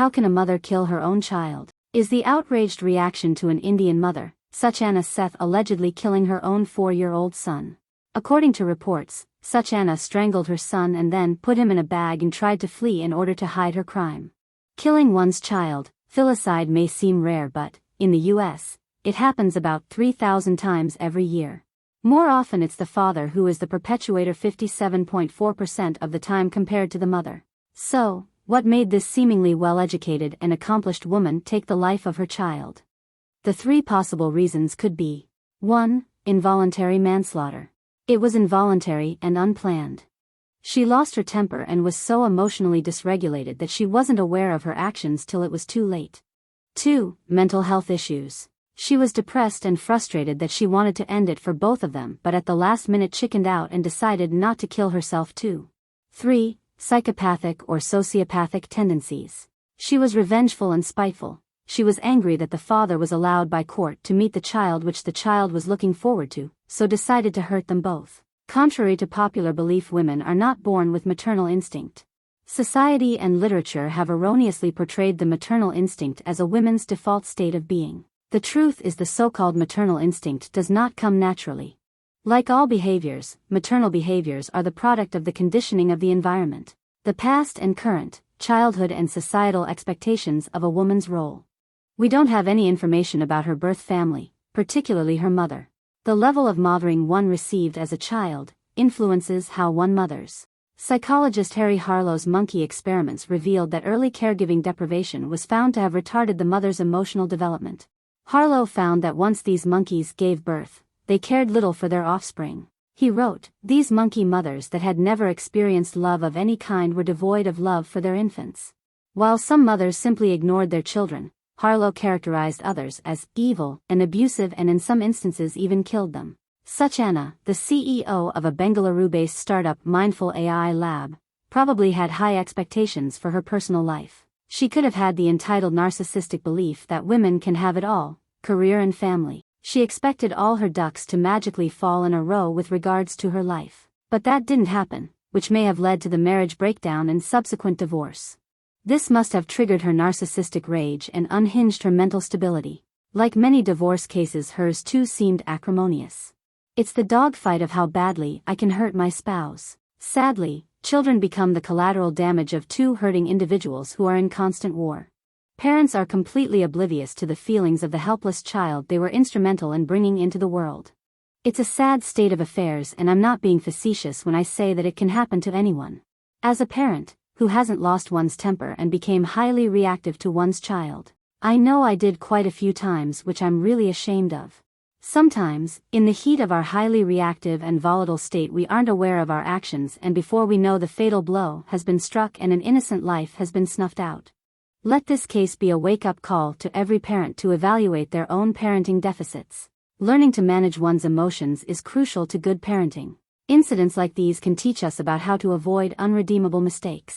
How can a mother kill her own child? Is the outraged reaction to an Indian mother, Suchana Seth, allegedly killing her own 4-year-old son. According to reports, Suchana strangled her son and then put him in a bag and tried to flee in order to hide her crime. Killing one's child, filicide, may seem rare, but, in the US, it happens about 3,000 times every year. More often it's the father who is the perpetuator 57.4% of the time compared to the mother. So, what made this seemingly well-educated and accomplished woman take the life of her child? The 3 possible reasons could be: 1. Involuntary manslaughter. It was involuntary and unplanned. She lost her temper and was so emotionally dysregulated that she wasn't aware of her actions till it was too late. 2. Mental health issues. She was depressed and frustrated that she wanted to end it for both of them, but at the last minute chickened out and decided not to kill herself too. 3. Psychopathic or sociopathic tendencies. She was revengeful and spiteful. She was angry that the father was allowed by court to meet the child which the child was looking forward to, so decided to hurt them both. Contrary to popular belief, women are not born with maternal instinct. Society and literature have erroneously portrayed the maternal instinct as a woman's default state of being. The truth is, the so-called maternal instinct does not come naturally. Like all behaviors, maternal behaviors are the product of the conditioning of the environment, the past and current, childhood and societal expectations of a woman's role. We don't have any information about her birth family, particularly her mother. The level of mothering one received as a child influences how one mothers. Psychologist Harry Harlow's monkey experiments revealed that early caregiving deprivation was found to have retarded the mother's emotional development. Harlow found that once these monkeys gave birth, they cared little for their offspring. He wrote, "These monkey mothers that had never experienced love of any kind were devoid of love for their infants." While some mothers simply ignored their children, Harlow characterized others as evil and abusive, and in some instances even killed them. Suchana, the CEO of a Bengaluru-based startup Mindful AI lab, probably had high expectations for her personal life. She could have had the entitled narcissistic belief that women can have it all, career and family. She expected all her ducks to magically fall in a row with regards to her life. But that didn't happen, which may have led to the marriage breakdown and subsequent divorce. This must have triggered her narcissistic rage and unhinged her mental stability. Like many divorce cases, hers too seemed acrimonious. It's the dogfight of how badly I can hurt my spouse. Sadly, children become the collateral damage of 2 hurting individuals who are in constant war. Parents are completely oblivious to the feelings of the helpless child they were instrumental in bringing into the world. It's a sad state of affairs, and I'm not being facetious when I say that it can happen to anyone. As a parent, who hasn't lost one's temper and became highly reactive to one's child, I know I did quite a few times, which I'm really ashamed of. Sometimes, in the heat of our highly reactive and volatile state, we aren't aware of our actions, and before we know, the fatal blow has been struck and an innocent life has been snuffed out. Let this case be a wake-up call to every parent to evaluate their own parenting deficits. Learning to manage one's emotions is crucial to good parenting. Incidents like these can teach us about how to avoid unredeemable mistakes.